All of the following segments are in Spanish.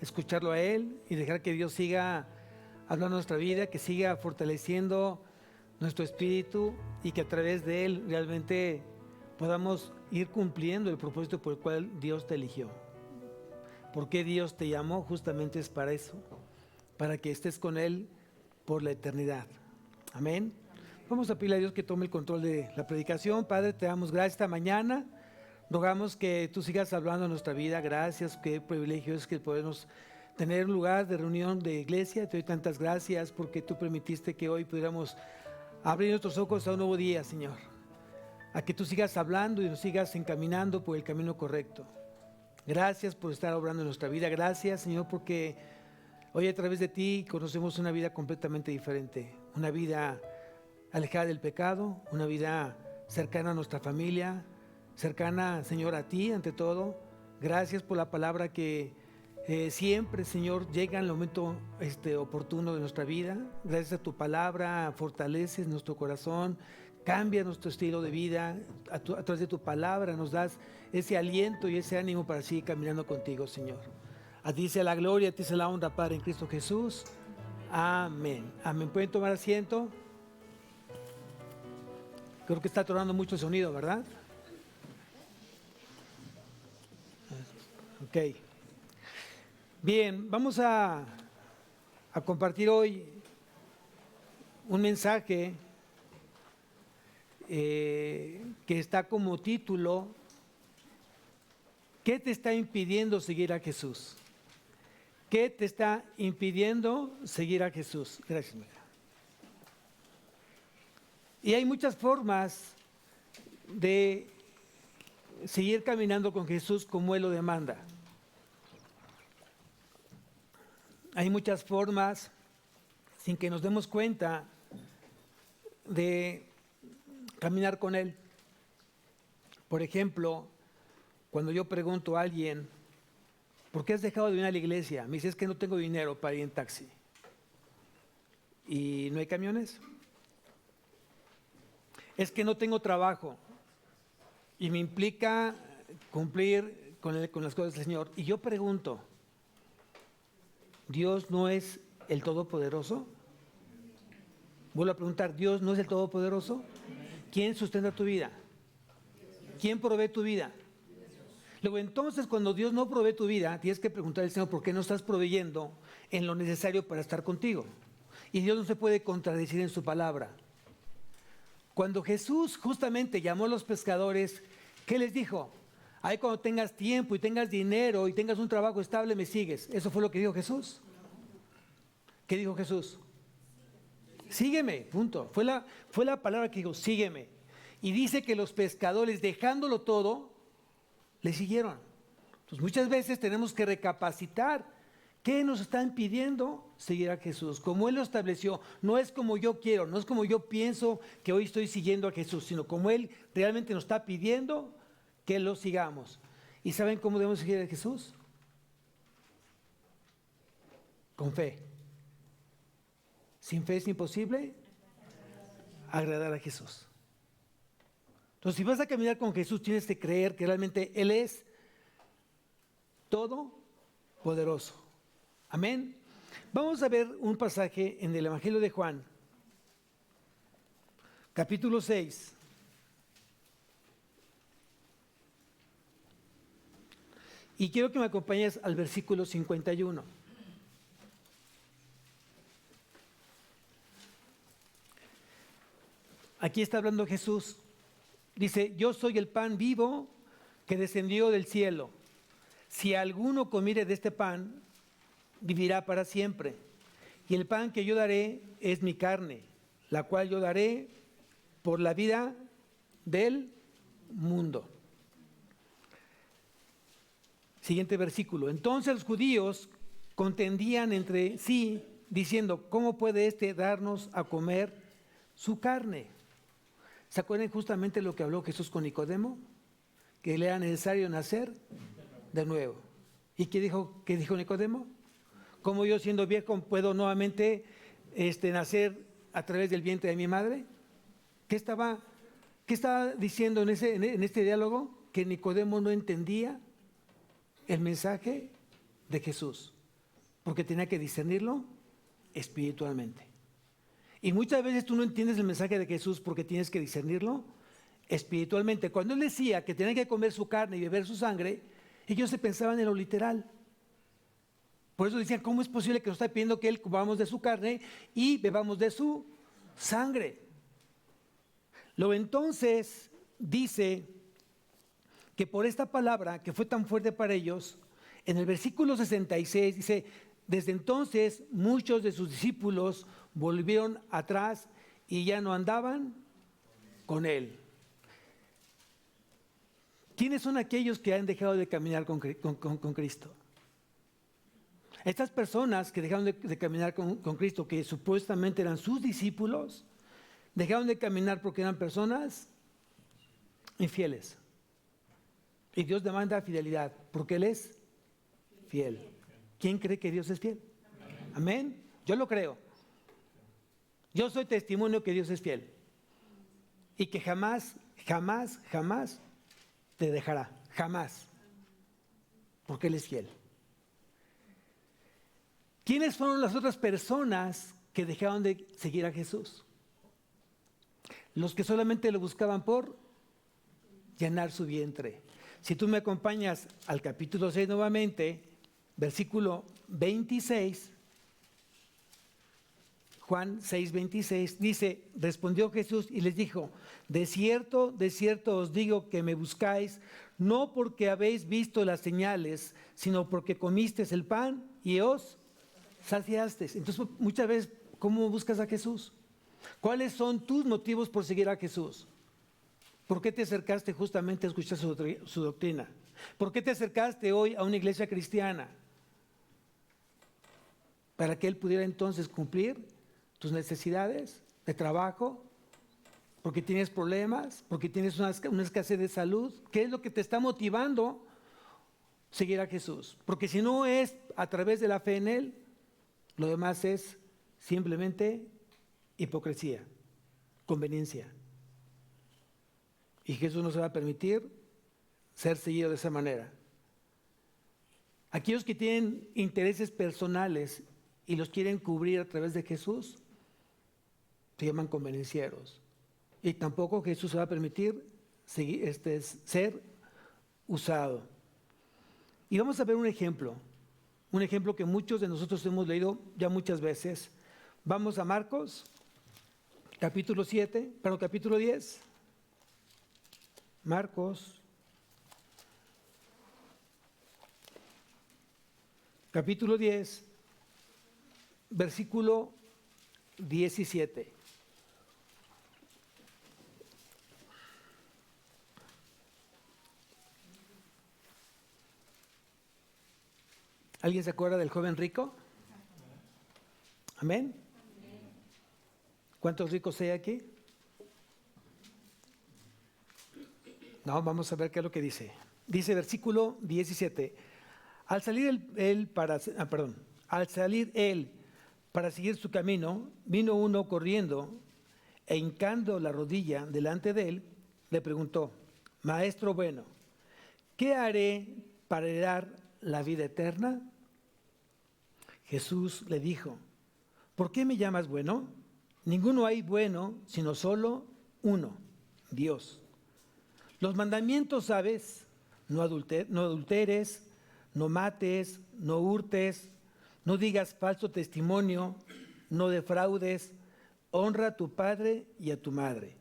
escucharlo a Él y dejar que Dios siga hablando nuestra vida, que siga fortaleciendo nuestro espíritu y que a través de Él realmente podamos ir cumpliendo el propósito por el cual Dios te eligió. ¿Por qué Dios te llamó? Justamente es para eso, para que estés con Él por la eternidad. Amén. Vamos a pedirle a Dios que tome el control de la predicación. Padre, te damos gracias esta mañana. Rogamos que tú sigas hablando en nuestra vida. Gracias, qué privilegio es que podemos tener un lugar de reunión de iglesia. Te doy tantas gracias porque tú permitiste que hoy pudiéramos abrir nuestros ojos a un nuevo día, Señor. A que tú sigas hablando y nos sigas encaminando por el camino correcto. Gracias por estar obrando en nuestra vida. Gracias, Señor, porque hoy a través de ti conocemos una vida completamente diferente. Una vida alejada del pecado, una vida cercana a nuestra familia, cercana, Señor, a ti ante todo. Gracias por la palabra que siempre, Señor, llega en el momento oportuno de nuestra vida. Gracias a tu palabra, fortaleces nuestro corazón, cambia nuestro estilo de vida. A través de tu palabra nos das ese aliento y ese ánimo para seguir caminando contigo, Señor. A ti sea la gloria, a ti sea la honra, Padre, en Cristo Jesús. Amén. Amén. ¿Pueden tomar asiento? Creo que está atorando mucho el sonido, ¿verdad? Ok. Bien, vamos a compartir hoy un mensaje que está como título: ¿qué te está impidiendo seguir a Jesús? ¿Qué te está impidiendo seguir a Jesús? Gracias, Miguel. Y hay muchas formas de seguir caminando con Jesús como Él lo demanda. Hay muchas formas, sin que nos demos cuenta, de caminar con Él. Por ejemplo, cuando yo pregunto a alguien, ¿por qué has dejado de venir a la iglesia? Me dice, es que no tengo dinero para ir en taxi. ¿Y no hay camiones? Es que no tengo trabajo y me implica cumplir con las cosas del Señor. Y yo pregunto, ¿Dios no es el Todopoderoso? Vuelvo a preguntar, ¿Dios no es el Todopoderoso? ¿Quién sustenta tu vida? ¿Quién provee tu vida? Luego entonces, cuando Dios no provee tu vida, tienes que preguntar al Señor por qué no estás proveyendo en lo necesario para estar contigo. Y Dios no se puede contradecir en su palabra. Cuando Jesús justamente llamó a los pescadores, ¿qué les dijo? Ahí cuando tengas tiempo y tengas dinero y tengas un trabajo estable, me sigues. ¿Eso fue lo que dijo Jesús? ¿Qué dijo Jesús? Sígueme, punto. Fue la palabra que dijo, sígueme. Y dice que los pescadores, dejándolo todo, le siguieron. Entonces muchas veces tenemos que recapacitar. ¿Qué nos está impidiendo seguir a Jesús? Como Él lo estableció, no es como yo quiero, no es como yo pienso que hoy estoy siguiendo a Jesús, sino como Él realmente nos está pidiendo que lo sigamos. ¿Y saben cómo debemos seguir a Jesús? Con fe. Sin fe es imposible agradar a Jesús. Entonces, si vas a caminar con Jesús, tienes que creer que realmente Él es todopoderoso. Amén. Vamos a ver un pasaje en el Evangelio de Juan, capítulo 6. Y quiero que me acompañes al versículo 51. Aquí está hablando Jesús. Dice, yo soy el pan vivo que descendió del cielo. Si alguno comiere de este pan, vivirá para siempre. Y el pan que yo daré es mi carne, la cual yo daré por la vida del mundo. Siguiente versículo. Entonces los judíos contendían entre sí, diciendo, ¿cómo puede darnos a comer su carne? ¿Se acuerdan justamente lo que habló Jesús con Nicodemo? Que le era necesario nacer de nuevo. ¿Y qué dijo Nicodemo? ¿Cómo yo siendo viejo puedo nuevamente nacer a través del vientre de mi madre? ¿Qué estaba diciendo en este diálogo? Que Nicodemo no entendía el mensaje de Jesús. porque tenía que discernirlo espiritualmente. Y muchas veces tú no entiendes el mensaje de Jesús porque tienes que discernirlo espiritualmente. Cuando Él decía que tenían que comer su carne y beber su sangre, ellos se pensaban en lo literal. Por eso decían, ¿cómo es posible que nos está pidiendo que Él comamos de su carne y bebamos de su sangre? Luego entonces dice que por esta palabra que fue tan fuerte para ellos, en el versículo 66 dice, desde entonces muchos de sus discípulos volvieron atrás y ya no andaban con Él. ¿Quiénes son aquellos que han dejado de caminar con Cristo? Estas personas que dejaron de caminar con Cristo, que supuestamente eran sus discípulos, dejaron de caminar porque eran personas infieles. Y Dios demanda fidelidad, porque Él es fiel. ¿Quién cree que Dios es fiel? Amén. Yo lo creo. Yo soy testimonio que Dios es fiel. Y que jamás, jamás, jamás te dejará. Jamás. Porque Él es fiel. ¿Quiénes fueron las otras personas que dejaron de seguir a Jesús? Los que solamente lo buscaban por llenar su vientre. Si tú me acompañas al capítulo 6 nuevamente, versículo 26, Juan 6, 26, dice, respondió Jesús y les dijo, de cierto os digo que me buscáis, no porque habéis visto las señales, sino porque comisteis el pan y os saciasteis. Entonces, muchas veces, ¿cómo buscas a Jesús? ¿Cuáles son tus motivos por seguir a Jesús? ¿Por qué te acercaste justamente a escuchar su doctrina? ¿Por qué te acercaste hoy a una iglesia cristiana? Para que Él pudiera entonces cumplir tus necesidades de trabajo, porque tienes problemas, porque tienes una escasez de salud. ¿Qué es lo que te está motivando a seguir a Jesús? Porque si no es a través de la fe en Él, lo demás es simplemente hipocresía, conveniencia. Y Jesús no se va a permitir ser seguido de esa manera. Aquellos que tienen intereses personales y los quieren cubrir a través de Jesús, se llaman convenencieros. Y tampoco Jesús se va a permitir ser usado. Y vamos a ver un ejemplo que muchos de nosotros hemos leído ya muchas veces. Vamos a Marcos, capítulo 10. Marcos, capítulo 10, versículo 17. ¿Alguien se acuerda del joven rico? Amén. ¿Cuántos ricos hay aquí? No, vamos a ver qué es lo que dice. Dice versículo 17. Al salir él para seguir su camino, vino uno corriendo e hincando la rodilla delante de él, le preguntó, Maestro bueno, ¿qué haré para heredar la vida eterna? Jesús le dijo, ¿por qué me llamas bueno? Ninguno hay bueno, sino solo uno, Dios. Los mandamientos, ¿sabes? No adulteres, no mates, no hurtes, no digas falso testimonio, no defraudes, honra a tu padre y a tu madre.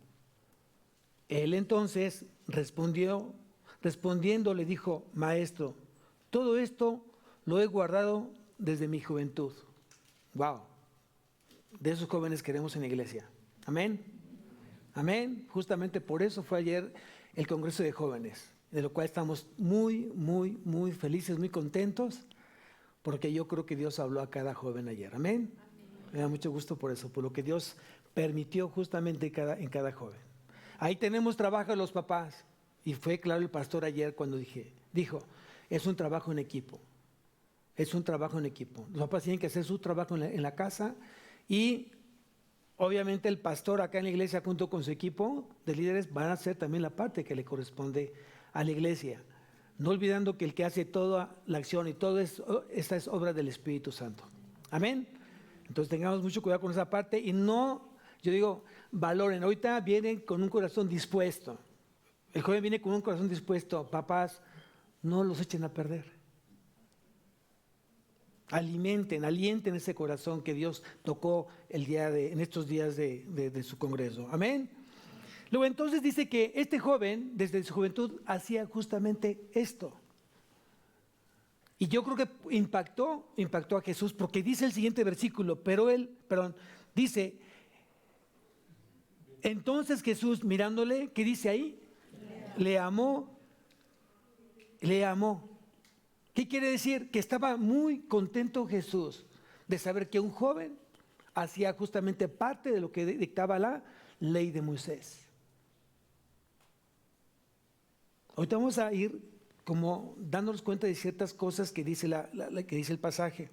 Él entonces respondiendo le dijo, Maestro, todo esto lo he guardado desde mi juventud. Wow. De esos jóvenes queremos en la iglesia. Amén. Amén. Justamente por eso fue ayer el Congreso de Jóvenes, de lo cual estamos muy, muy, muy felices, muy contentos, porque yo creo que Dios habló a cada joven ayer. Amén. Me da mucho gusto por eso, por lo que Dios permitió justamente en cada joven. Ahí tenemos trabajo de los papás. Y fue claro el pastor ayer cuando dijo, es un trabajo en equipo. Es un trabajo en equipo. Los papás tienen que hacer su trabajo en la casa y obviamente el pastor acá en la iglesia junto con su equipo de líderes van a hacer también la parte que le corresponde a la iglesia. no olvidando que el que hace toda la acción y todo eso, esta es obra del Espíritu Santo. Amén. Entonces tengamos mucho cuidado con esa parte y no, yo digo, valoren. Ahorita vienen con un corazón dispuesto. El joven viene con un corazón dispuesto. Papás, no los echen a perder. Alienten ese corazón que Dios tocó en estos días de su congreso. Amén. Luego entonces dice que este joven, desde su juventud, hacía justamente esto. Y yo creo que impactó a Jesús, porque dice el siguiente versículo, dice, entonces Jesús mirándole, ¿qué dice ahí? Le amó. ¿Qué quiere decir? Que estaba muy contento Jesús de saber que un joven hacía justamente parte de lo que dictaba la ley de Moisés. Ahorita vamos a ir como dándonos cuenta de ciertas cosas que dice, que dice el pasaje.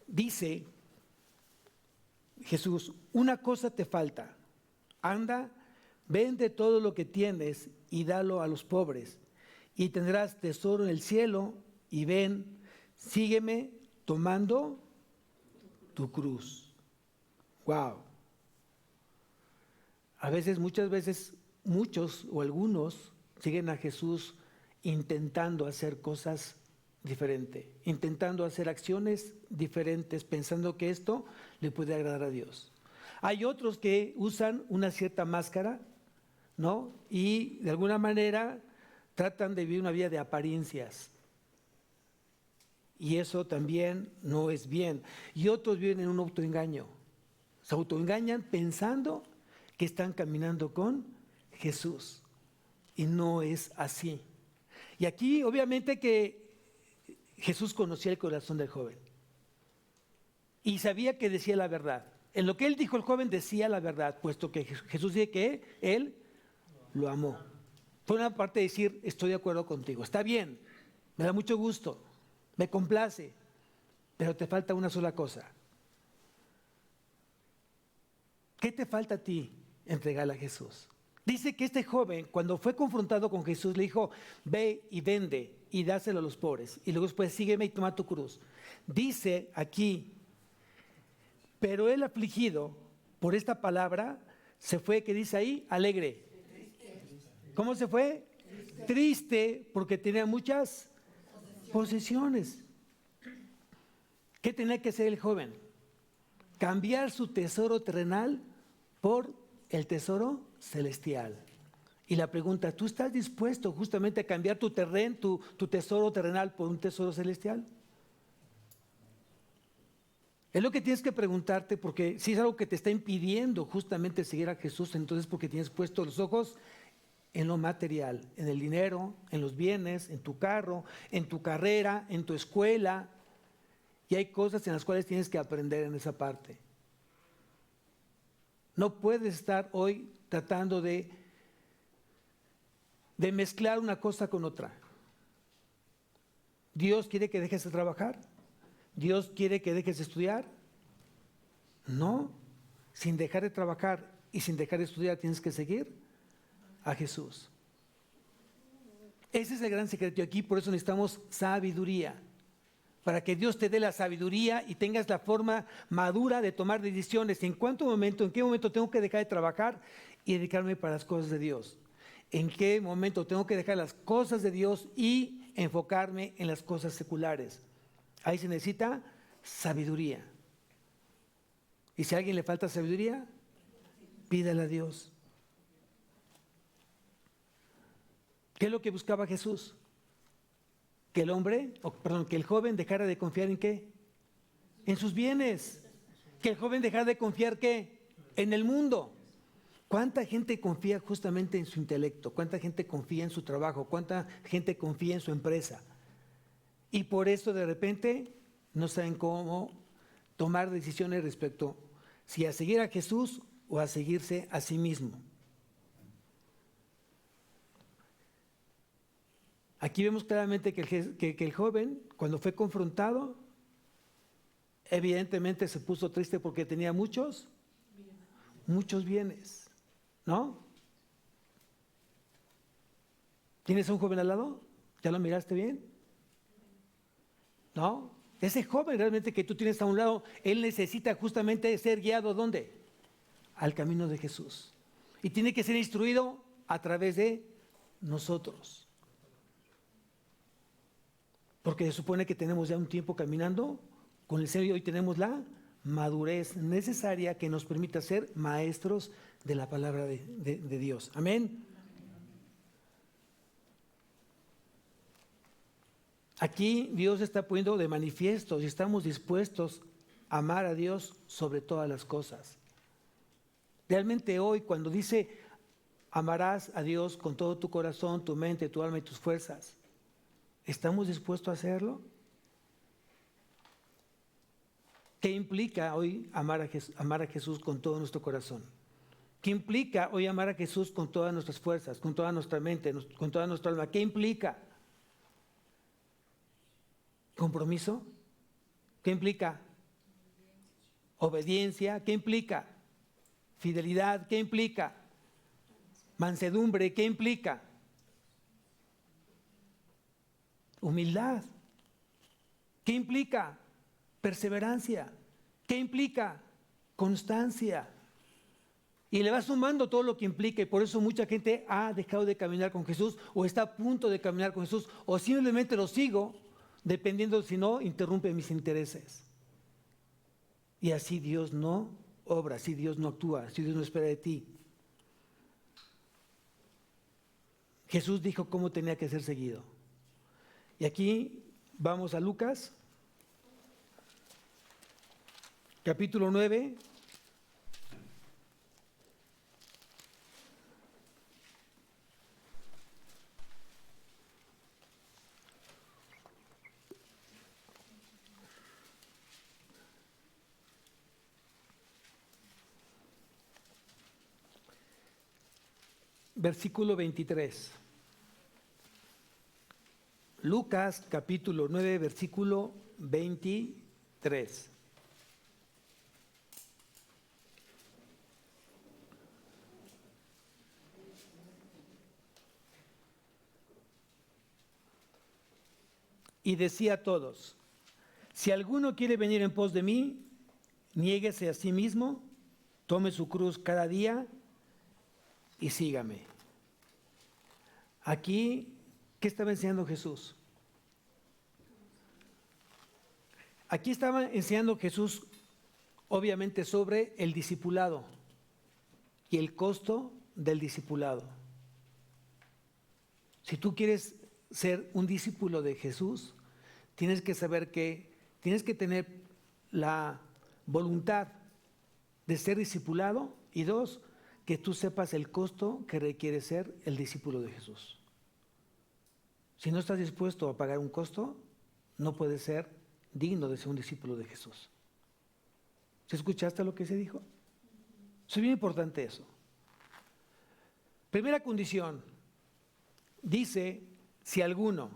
Dice Jesús, una cosa te falta. Anda, vende todo lo que tienes y dalo a los pobres, y tendrás tesoro en el cielo, y ven, sígueme tomando tu cruz. Wow. Muchas veces, muchos o algunos siguen a Jesús intentando hacer cosas diferentes, intentando hacer acciones diferentes, pensando que esto le puede agradar a Dios. Hay otros que usan una cierta máscara, ¿no? Y de alguna manera tratan de vivir una vida de apariencias. Y eso también no es bien. Y otros viven en un autoengaño. Se autoengañan pensando que están caminando con Jesús. Y no es así. Y aquí obviamente que Jesús conocía el corazón del joven. Y sabía que decía la verdad. En lo que él dijo, el joven decía la verdad, puesto que Jesús dice que él lo amó. Fue una parte de decir, estoy de acuerdo contigo, está bien, me da mucho gusto, me complace, pero te falta una sola cosa. ¿Qué te falta a ti entregarle a Jesús? Dice que este joven, cuando fue confrontado con Jesús, le dijo, ve y vende y dáselo a los pobres, y luego después sígueme y toma tu cruz. Dice aquí, pero él afligido por esta palabra, se fue, ¿qué dice ahí? Alegre. ¿Cómo se fue? Triste, porque tenía muchas posesiones. ¿Qué tenía que hacer el joven? Cambiar su tesoro terrenal por el tesoro celestial. Y la pregunta, ¿tú estás dispuesto justamente a cambiar tu tesoro terrenal por un tesoro celestial? Es lo que tienes que preguntarte, porque si es algo que te está impidiendo justamente seguir a Jesús, entonces porque tienes puesto los ojos en lo material, en el dinero, en los bienes, en tu carro, en tu carrera, en tu escuela. Y hay cosas en las cuales tienes que aprender en esa parte. No puedes estar hoy tratando de mezclar una cosa con otra. Dios quiere que dejes de trabajar. Dios quiere que dejes de estudiar. No, sin dejar de trabajar y sin dejar de estudiar tienes que seguir a Jesús. Ese es el gran secreto aquí, por eso necesitamos sabiduría. Para que Dios te dé la sabiduría y tengas la forma madura de tomar decisiones. ¿En qué momento tengo que dejar de trabajar y dedicarme para las cosas de Dios? ¿En qué momento tengo que dejar las cosas de Dios y enfocarme en las cosas seculares? Ahí se necesita sabiduría. Y si a alguien le falta sabiduría, pídala a Dios. ¿Qué es lo que buscaba Jesús? Que el joven dejara de confiar en ¿qué? En sus bienes. Que el joven dejara de confiar ¿qué? En el mundo. ¿Cuánta gente confía justamente en su intelecto? ¿Cuánta gente confía en su trabajo? ¿Cuánta gente confía en su empresa? Y por eso de repente no saben cómo tomar decisiones respecto si a seguir a Jesús o a seguirse a sí mismo. Aquí vemos claramente que el joven, cuando fue confrontado, evidentemente se puso triste porque tenía muchos bienes, ¿no? ¿Tienes a un joven al lado? ¿Ya lo miraste bien? ¿No? Ese joven realmente que tú tienes a un lado, él necesita justamente ser guiado, ¿dónde? Al camino de Jesús. Y tiene que ser instruido a través de nosotros. Porque se supone que tenemos ya un tiempo caminando con el Señor y hoy tenemos la madurez necesaria que nos permita ser maestros de la palabra de Dios. Amén. Aquí Dios está poniendo de manifiesto si estamos dispuestos a amar a Dios sobre todas las cosas. Realmente hoy cuando dice amarás a Dios con todo tu corazón, tu mente, tu alma y tus fuerzas, ¿estamos dispuestos a hacerlo? ¿Qué implica hoy amar a Jesús con todo nuestro corazón? ¿Qué implica hoy amar a Jesús con todas nuestras fuerzas, con toda nuestra mente, con toda nuestra alma? ¿Qué implica? ¿Compromiso? ¿Qué implica? Obediencia. ¿Qué implica? Fidelidad. ¿Qué implica? Mansedumbre. ¿Qué implica? Humildad. ¿Qué implica? Perseverancia. ¿Qué implica? Constancia. Y le va sumando todo lo que implica y por eso mucha gente ha dejado de caminar con Jesús o está a punto de caminar con Jesús o simplemente lo sigo dependiendo si no interrumpe mis intereses. Y así Dios no obra, así Dios no actúa, así Dios no espera de ti. Jesús dijo cómo tenía que ser seguido. Y aquí vamos a Lucas, capítulo 9. Versículo 23. Lucas capítulo 9, versículo 23. Y decía a todos, si alguno quiere venir en pos de mí, niéguese a sí mismo, tome su cruz cada día y sígame. Aquí, ¿qué estaba enseñando Jesús? Aquí estaba enseñando Jesús, obviamente, sobre el discipulado y el costo del discipulado. Si tú quieres ser un discípulo de Jesús, tienes que saber que tienes que tener la voluntad de ser discipulado y dos, que tú sepas el costo que requiere ser el discípulo de Jesús. Si no estás dispuesto a pagar un costo, no puedes ser digno de ser un discípulo de Jesús. ¿Sí escuchaste lo que se dijo? Es bien importante eso. Primera condición, dice, si alguno.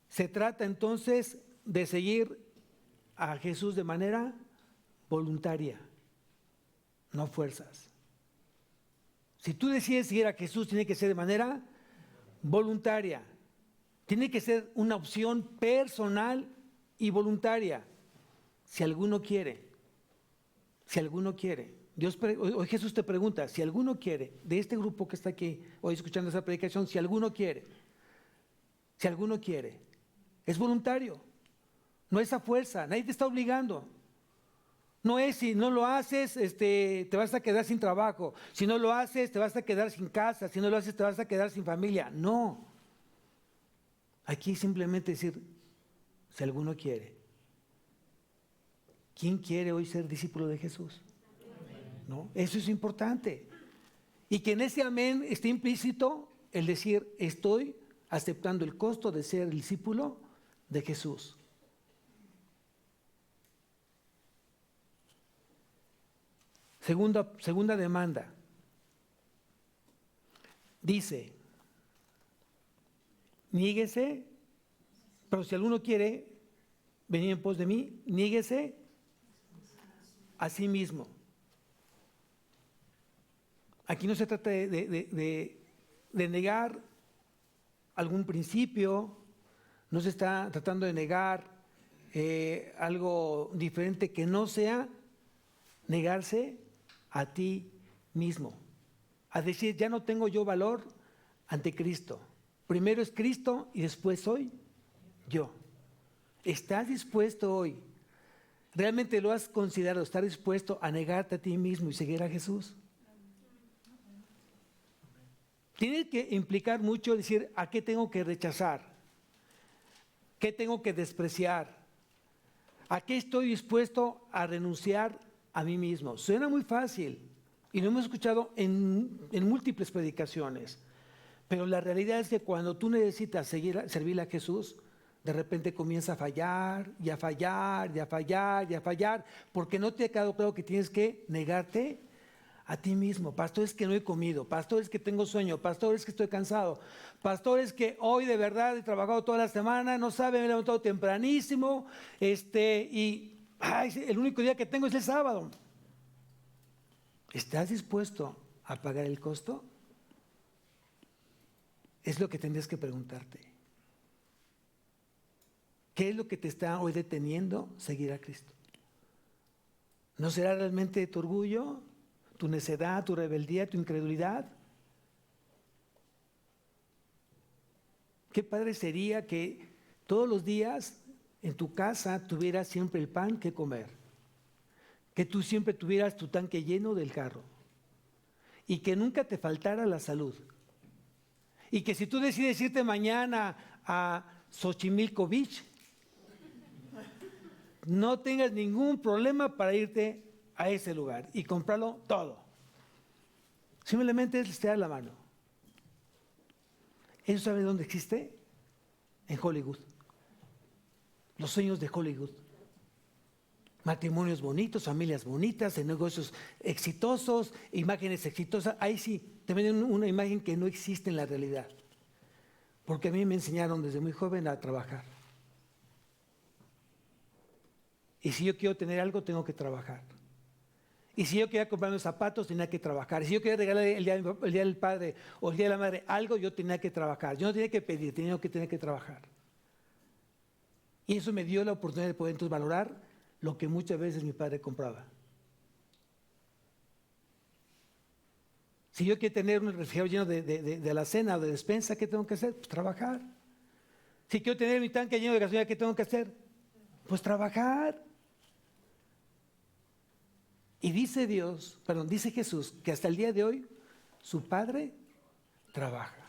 Se trata entonces de seguir a Jesús de manera voluntaria, no fuerzas. Si tú decides seguir a Jesús, tiene que ser de manera voluntaria. Tiene que ser una opción personal y voluntaria. Si alguno quiere, si alguno quiere. Hoy Jesús te pregunta, si alguno quiere, de este grupo que está aquí hoy escuchando esa predicación, si alguno quiere, es voluntario, no es a fuerza, nadie te está obligando. No es si no lo haces, te vas a quedar sin trabajo. Si no lo haces, te vas a quedar sin casa. Si no lo haces, te vas a quedar sin familia. No. Aquí simplemente decir, si alguno quiere. ¿Quién quiere hoy ser discípulo de Jesús? ¿No? Eso es importante. Y que en ese amén esté implícito el decir, estoy aceptando el costo de ser discípulo de Jesús. Segunda demanda. Dice, niéguese, pero si alguno quiere venir en pos de mí, niéguese a sí mismo. Aquí no se trata de negar algún principio, no se está tratando de negar algo diferente que no sea negarse a ti mismo, a decir, ya no tengo yo valor ante Cristo. Primero es Cristo y después soy yo. ¿Estás dispuesto hoy? ¿Realmente lo has considerado? ¿Estar dispuesto a negarte a ti mismo y seguir a Jesús? Tiene que implicar mucho decir a qué tengo que rechazar, qué tengo que despreciar, a qué estoy dispuesto a renunciar a mí mismo. Suena muy fácil y lo hemos escuchado en múltiples predicaciones, pero la realidad es que cuando tú necesitas servirle a Jesús, de repente comienza a fallar y a fallar y a fallar y a fallar, porque no te ha quedado claro que tienes que negarte a ti mismo. Pastor, es que no he comido. Pastor, es que tengo sueño. Pastor, es que estoy cansado. Pastor, es que hoy de verdad he trabajado toda la semana, no sabe, me he levantado tempranísimo, y el único día que tengo es el sábado. ¿Estás dispuesto a pagar el costo? Es lo que tendrías que preguntarte. ¿Qué es lo que te está hoy deteniendo seguir a Cristo? ¿No será realmente tu orgullo, tu necedad, tu rebeldía, tu incredulidad? Qué padre sería que todos los días en tu casa tuvieras siempre el pan que comer, que tú siempre tuvieras tu tanque lleno del carro y que nunca te faltara la salud. Y que si tú decides irte mañana a Xochimilco Beach, no tengas ningún problema para irte a ese lugar y comprarlo todo. Simplemente es estirar la mano. ¿Eso sabe dónde existe? En Hollywood. Los sueños de Hollywood. Matrimonios bonitos, familias bonitas, negocios exitosos, imágenes exitosas. Ahí sí, te venden una imagen que no existe en la realidad. Porque a mí me enseñaron desde muy joven a trabajar. Y si yo quiero tener algo, tengo que trabajar. Y si yo quería comprarme zapatos, tenía que trabajar. Y si yo quería regalar el día del padre o el día de la madre algo, yo tenía que trabajar. Yo no tenía que pedir, tenía que trabajar. Y eso me dio la oportunidad de poder entonces valorar lo que muchas veces mi padre compraba. Si yo quiero tener un refrigerador lleno de alacena o de despensa, ¿qué tengo que hacer? Pues trabajar. Si quiero tener mi tanque lleno de gasolina, ¿qué tengo que hacer? Pues trabajar. Y dice dice Jesús, que hasta el día de hoy su Padre trabaja.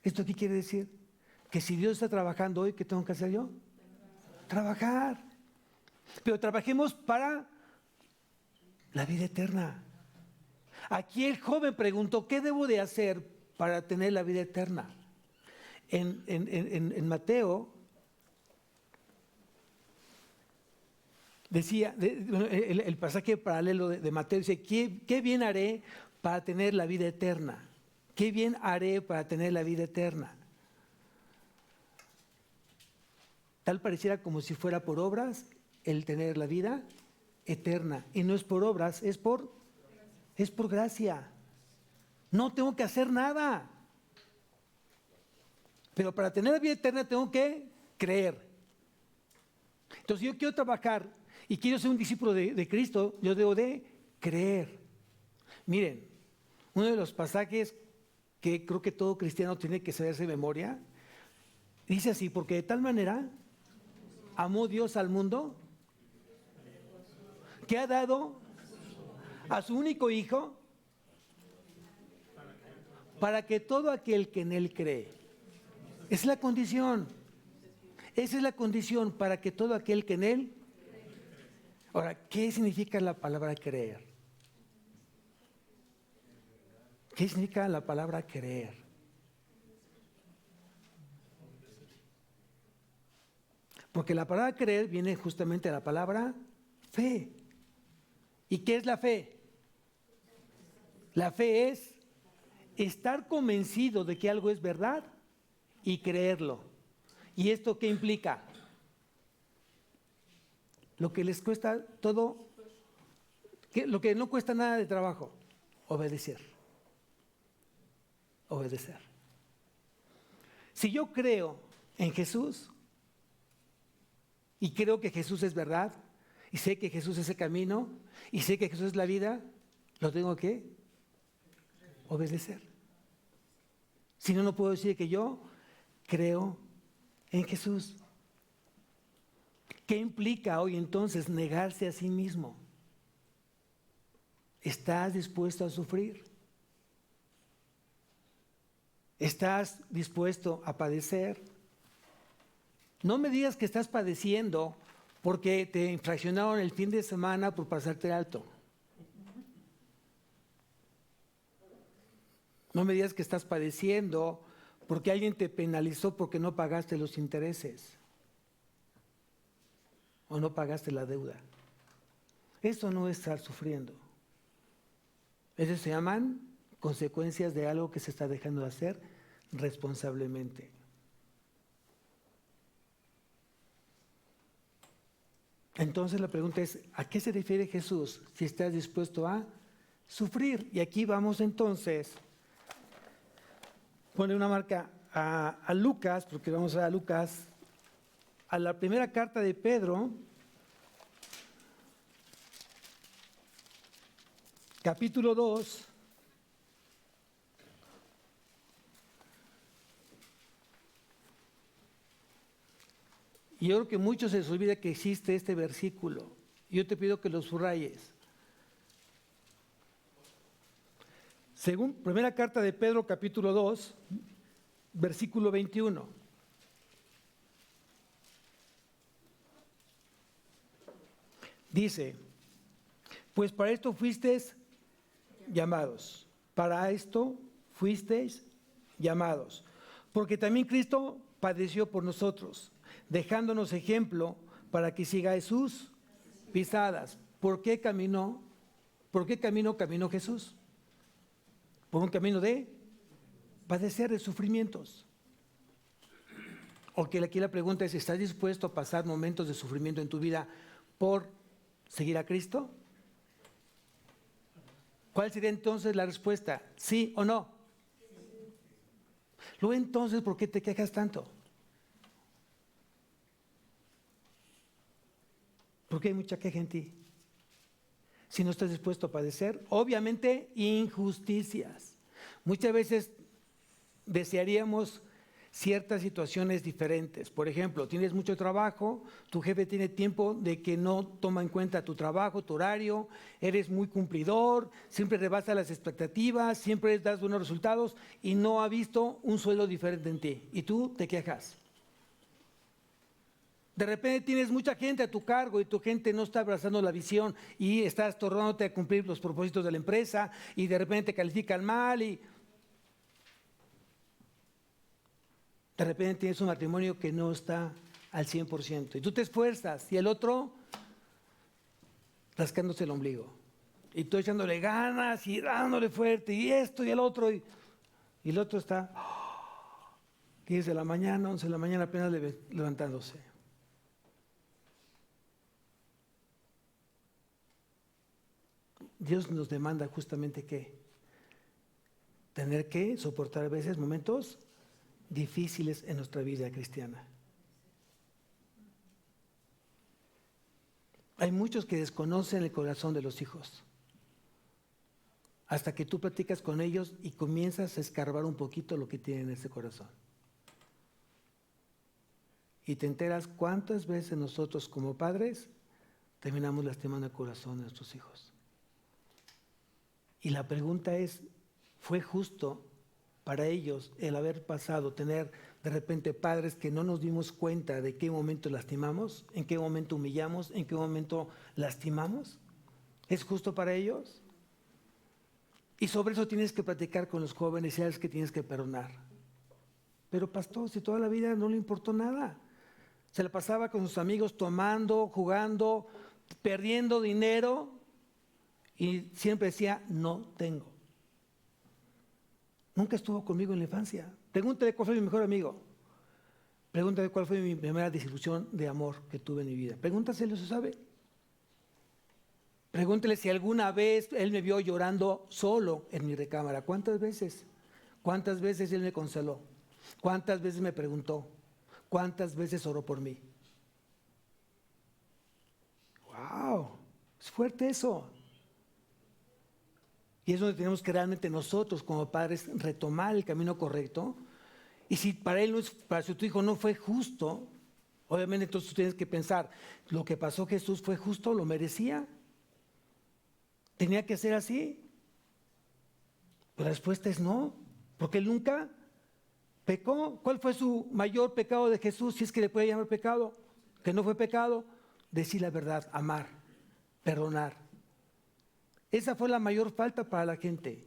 ¿Esto qué quiere decir? Que si Dios está trabajando hoy, ¿qué tengo que hacer yo? Trabajar. Pero trabajemos para la vida eterna. Aquí el joven preguntó, ¿qué debo de hacer para tener la vida eterna? En Mateo decía, el pasaje paralelo de Mateo dice, ¿qué bien haré para tener la vida eterna? ¿Qué bien haré para tener la vida eterna? Tal pareciera como si fuera por obras el tener la vida eterna. Y no es por obras, es por gracia. No tengo que hacer nada. Pero para tener la vida eterna tengo que creer. Entonces yo quiero trabajar y quiero ser un discípulo de Cristo, yo debo de creer. Miren, uno de los pasajes que creo que todo cristiano tiene que saberse de memoria, dice así, porque de tal manera amó Dios al mundo que ha dado a su único Hijo para que todo aquel que en Él cree, esa es la condición, esa es la condición para que todo aquel que en Él. Ahora, ¿qué significa la palabra creer? ¿Qué significa la palabra creer? Porque la palabra creer viene justamente de la palabra fe. ¿Y qué es la fe? La fe es estar convencido de que algo es verdad y creerlo. ¿Y esto qué implica? Lo que les cuesta todo, lo que no cuesta nada de trabajo, obedecer. obedecer. Si yo creo en Jesús y creo que Jesús es verdad y sé que Jesús es el camino y sé que Jesús es la vida, lo tengo que obedecer. Si no, no puedo decir que yo creo en Jesús. ¿Qué implica hoy entonces negarse a sí mismo? ¿Estás dispuesto a sufrir? ¿Estás dispuesto a padecer? No me digas que estás padeciendo porque te infraccionaron el fin de semana por pasarte alto. No me digas que estás padeciendo porque alguien te penalizó porque no pagaste los intereses o no pagaste la deuda. Eso no es estar sufriendo. Eso se llaman consecuencias de algo que se está dejando de hacer responsablemente. Entonces la pregunta es, ¿a qué se refiere Jesús si estás dispuesto a sufrir? Y aquí vamos entonces, pone una marca a Lucas, porque vamos a Lucas, a la primera carta de Pedro, capítulo 2, y yo creo que muchos se les olvida que existe este versículo. Yo te pido que lo subrayes. Según primera carta de Pedro, capítulo 2, versículo 21. Dice, pues para esto fuisteis llamados. Para esto fuisteis llamados. Porque también Cristo padeció por nosotros, dejándonos ejemplo para que sigáis sus pisadas. ¿Por qué camino caminó Jesús? Por un camino de padecer, de sufrimientos. O que aquí la pregunta es, ¿estás dispuesto a pasar momentos de sufrimiento en tu vida por seguir a Cristo? ¿Cuál sería entonces la respuesta? ¿Sí o no? Luego entonces, ¿por qué te quejas tanto? ¿Por qué hay mucha queja en ti? Si no estás dispuesto a padecer, obviamente injusticias. Muchas veces desearíamos ciertas situaciones diferentes. Por ejemplo, tienes mucho trabajo, tu jefe tiene tiempo de que no toma en cuenta tu trabajo, tu horario, eres muy cumplidor, siempre rebasa las expectativas, siempre das buenos resultados y no ha visto un sueldo diferente en ti. Y tú te quejas. De repente tienes mucha gente a tu cargo y tu gente no está abrazando la visión y estás tornándote a cumplir los propósitos de la empresa y de repente te califican mal y de repente tienes un matrimonio que no está al 100% y tú te esfuerzas y el otro rascándose el ombligo y tú echándole ganas y dándole fuerte y esto y el otro y el otro está 10 de la mañana, 11 de la mañana apenas levantándose. Dios nos demanda justamente que tener que soportar a veces momentos difíciles en nuestra vida cristiana. Hay muchos que desconocen el corazón de los hijos. Hasta que tú platicas con ellos y comienzas a escarbar un poquito lo que tienen en ese corazón. Y te enteras cuántas veces nosotros como padres terminamos lastimando el corazón de nuestros hijos. Y la pregunta es, ¿fue justo para ellos el haber pasado, tener de repente padres que no nos dimos cuenta de qué momento lastimamos, en qué momento humillamos, en qué momento lastimamos? ¿Es justo para ellos? Y sobre eso tienes que platicar con los jóvenes y sabes que tienes que perdonar. Pero pastor, si toda la vida no le importó nada. Se la pasaba con sus amigos tomando, jugando, perdiendo dinero. Y siempre decía, no tengo. Nunca estuvo conmigo en la infancia. Pregúntale cuál fue mi mejor amigo. Pregúntale cuál fue mi primera desilusión de amor que tuve en mi vida. Pregúntaselo, se sabe. Pregúntale si alguna vez él me vio llorando solo en mi recámara. ¿Cuántas veces? ¿Cuántas veces Él me consoló? ¿Cuántas veces me preguntó? ¿Cuántas veces oró por mí? ¡Wow! Es fuerte eso. Y es donde tenemos que realmente nosotros como padres retomar el camino correcto. Y si para él no es, para su hijo no fue justo, obviamente entonces tú tienes que pensar, ¿lo que pasó Jesús fue justo? ¿Lo merecía? ¿Tenía que ser así? Pues la respuesta es no, porque él nunca pecó. ¿Cuál fue su mayor pecado de Jesús? Si es que le puede llamar pecado, que no fue pecado, decir la verdad, amar, perdonar. Esa fue la mayor falta para la gente.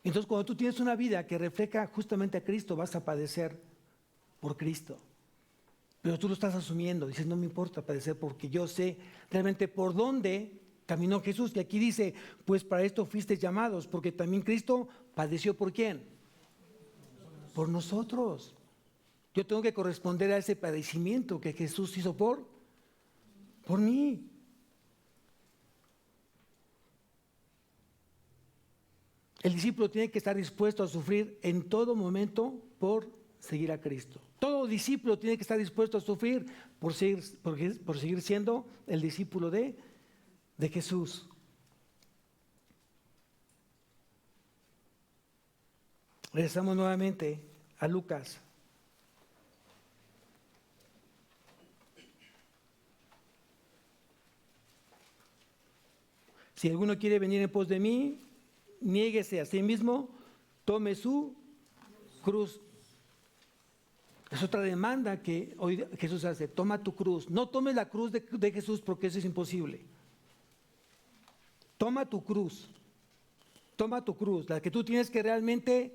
Entonces, cuando tú tienes una vida que refleja justamente a Cristo, vas a padecer por Cristo. Pero tú lo estás asumiendo, dices, no me importa padecer porque yo sé realmente por dónde caminó Jesús. Y aquí dice, pues para esto fuisteis llamados, porque también Cristo padeció ¿por quién? Por nosotros. Yo tengo que corresponder a ese padecimiento que Jesús hizo por mí. El discípulo tiene que estar dispuesto a sufrir en todo momento por seguir a Cristo. Todo discípulo tiene que estar dispuesto a sufrir por seguir siendo el discípulo de Jesús. Regresamos nuevamente a Lucas. Si alguno quiere venir en pos de mí, niéguese a sí mismo, tome su cruz. Es otra demanda que hoy Jesús hace, toma tu cruz. No tomes la cruz de Jesús porque eso es imposible. Toma tu cruz, la que tú tienes que realmente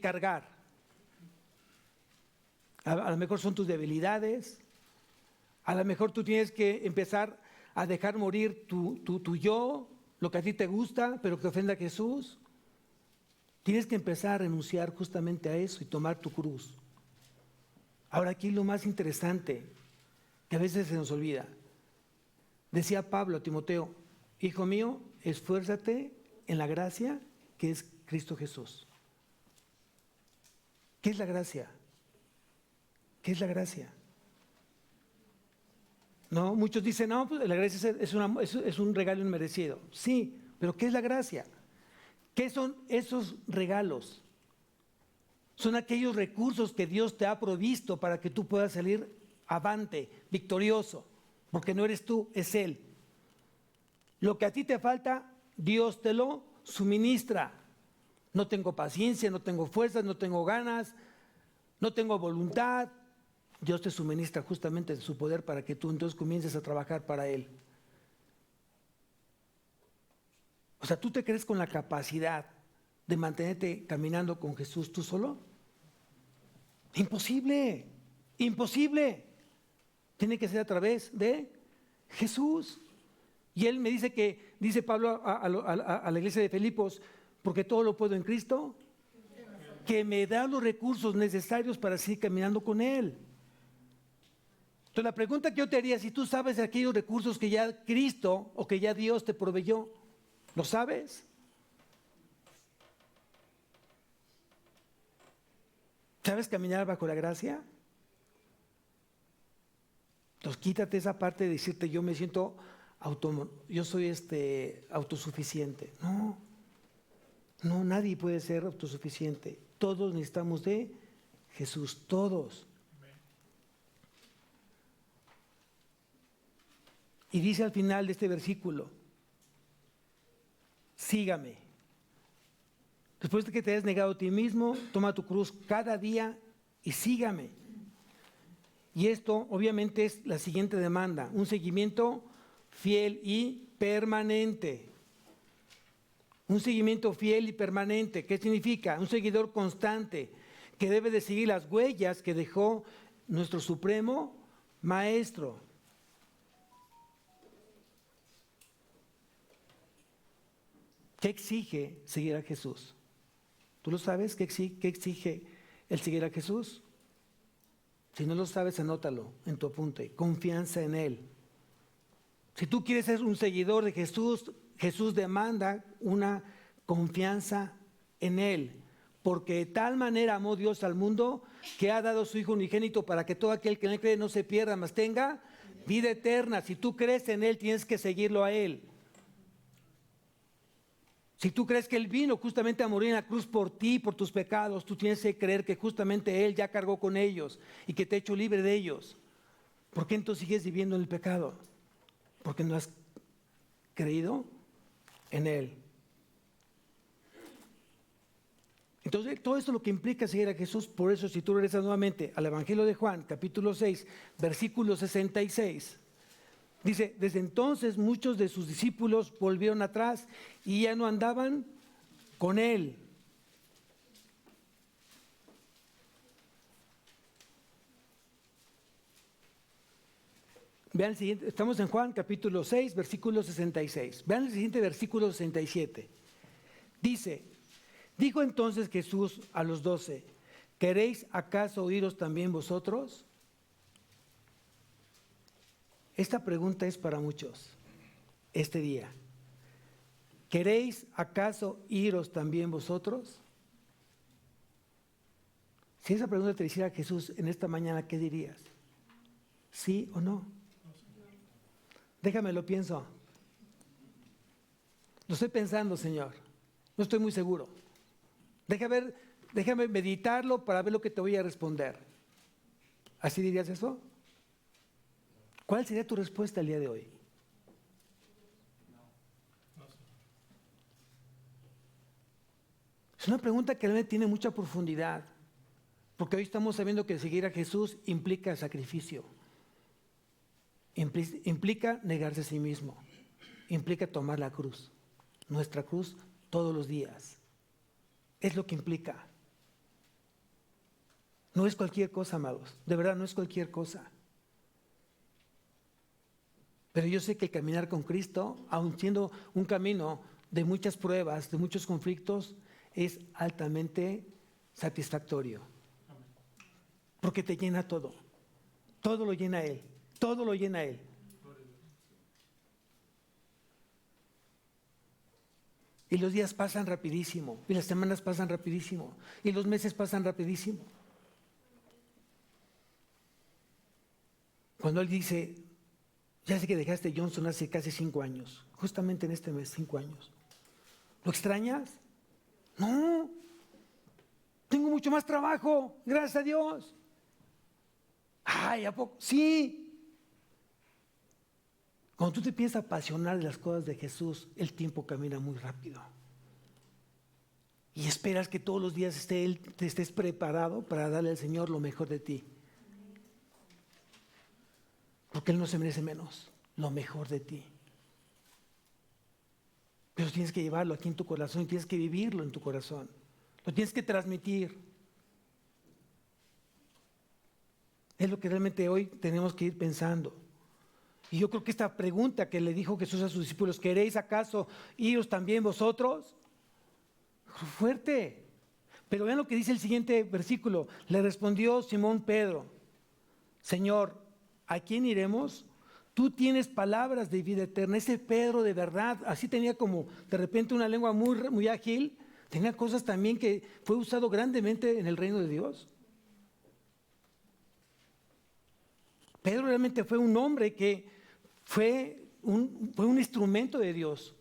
cargar. A lo mejor son tus debilidades, a lo mejor tú tienes que empezar a dejar morir tu yo, lo que a ti te gusta, pero que ofenda a Jesús. Tienes que empezar a renunciar justamente a eso y tomar tu cruz. Ahora aquí lo más interesante, que a veces se nos olvida. Decía Pablo a Timoteo, hijo mío, esfuérzate en la gracia que es Cristo Jesús. ¿Qué es la gracia? ¿Qué es la gracia? No, muchos dicen, no, pues la gracia es un regalo inmerecido. Sí, pero ¿qué es la gracia? ¿Qué son esos regalos? Son aquellos recursos que Dios te ha provisto para que tú puedas salir avante, victorioso, porque no eres tú, es Él. Lo que a ti te falta, Dios te lo suministra. No tengo paciencia, no tengo fuerzas, no tengo ganas, no tengo voluntad. Dios te suministra justamente su poder para que tú entonces comiences a trabajar para Él. O sea, ¿tú te crees con la capacidad de mantenerte caminando con Jesús tú solo? Imposible, imposible. Tiene que ser a través de Jesús. Y Él me dice dice Pablo a la iglesia de Filipos, porque todo lo puedo en Cristo, que me da los recursos necesarios para seguir caminando con Él. Entonces la pregunta que yo te haría, si tú sabes de aquellos recursos que ya Cristo o que ya Dios te proveyó, ¿lo sabes? ¿Sabes caminar bajo la gracia? Entonces quítate esa parte de decirte yo me siento yo soy autosuficiente. No, nadie puede ser autosuficiente. Todos necesitamos de Jesús, todos. Y dice al final de este versículo, sígame. Después de que te hayas negado a ti mismo, toma tu cruz cada día y sígame. Y esto obviamente es la siguiente demanda, un seguimiento fiel y permanente. Un seguimiento fiel y permanente. ¿Qué significa? Un seguidor constante que debe de seguir las huellas que dejó nuestro supremo maestro. ¿Qué exige seguir a Jesús? ¿Tú lo sabes? ¿Qué exige el seguir a Jesús? Si no lo sabes, anótalo en tu apunte. Confianza en Él. Si tú quieres ser un seguidor de Jesús, Jesús demanda una confianza en Él. Porque de tal manera amó Dios al mundo que ha dado a su Hijo unigénito para que todo aquel que en Él cree no se pierda, mas tenga vida eterna. Si tú crees en Él, tienes que seguirlo a Él. Si tú crees que Él vino justamente a morir en la cruz por ti, por tus pecados, tú tienes que creer que justamente Él ya cargó con ellos y que te ha hecho libre de ellos. ¿Por qué entonces sigues viviendo en el pecado? Porque no has creído en Él. Entonces, todo esto lo que implica seguir a Jesús. Por eso, si tú regresas nuevamente al Evangelio de Juan, capítulo 6, versículo 66, dice: desde entonces muchos de sus discípulos volvieron atrás y ya no andaban con Él. Vean el siguiente, estamos en Juan capítulo 6, versículo 66. Vean el siguiente versículo 67. Dice: dijo entonces Jesús a los 12, ¿queréis acaso oíros también vosotros? Esta pregunta es para muchos este día. ¿Queréis acaso iros también vosotros? Si esa pregunta te hiciera Jesús en esta mañana, ¿qué dirías? ¿Sí o no? Déjame lo pienso. Lo estoy pensando, Señor. No estoy muy seguro. Déjame meditarlo para ver lo que te voy a responder. ¿Así dirías eso? ¿Cuál sería tu respuesta el día de hoy? Es una pregunta que realmente tiene mucha profundidad, porque hoy estamos sabiendo que seguir a Jesús implica sacrificio, implica negarse a sí mismo, implica tomar la cruz, nuestra cruz todos los días. Es lo que implica. No es cualquier cosa, amados, de verdad no es cualquier cosa. Pero yo sé que el caminar con Cristo, aun siendo un camino de muchas pruebas, de muchos conflictos, es altamente satisfactorio. Porque te llena todo. Todo lo llena Él. Todo lo llena Él. Y los días pasan rapidísimo. Y las semanas pasan rapidísimo. Y los meses pasan rapidísimo. Cuando Él dice: ya sé que dejaste Johnson hace casi 5 años. Justamente en este mes, 5 años. ¿Lo extrañas? No. Tengo mucho más trabajo, gracias a Dios. Ay, ¿a poco? Sí. Cuando tú te empiezas a apasionar de las cosas de Jesús, el tiempo camina muy rápido. Y esperas que todos los días te estés preparado para darle al Señor lo mejor de ti. Porque Él no se merece menos, lo mejor de ti. Pero tienes que llevarlo aquí en tu corazón y tienes que vivirlo en tu corazón. Lo tienes que transmitir. Es lo que realmente hoy tenemos que ir pensando. Y yo creo que esta pregunta que le dijo Jesús a sus discípulos: ¿queréis acaso iros también vosotros? Fuerte. Pero vean lo que dice el siguiente versículo. Le respondió Simón Pedro: Señor, ¿a quién iremos? Tú tienes palabras de vida eterna. Ese Pedro de verdad, así tenía como de repente una lengua muy, muy ágil. Tenía cosas también que fue usado grandemente en el reino de Dios. Pedro realmente fue un hombre que fue un instrumento de Dios.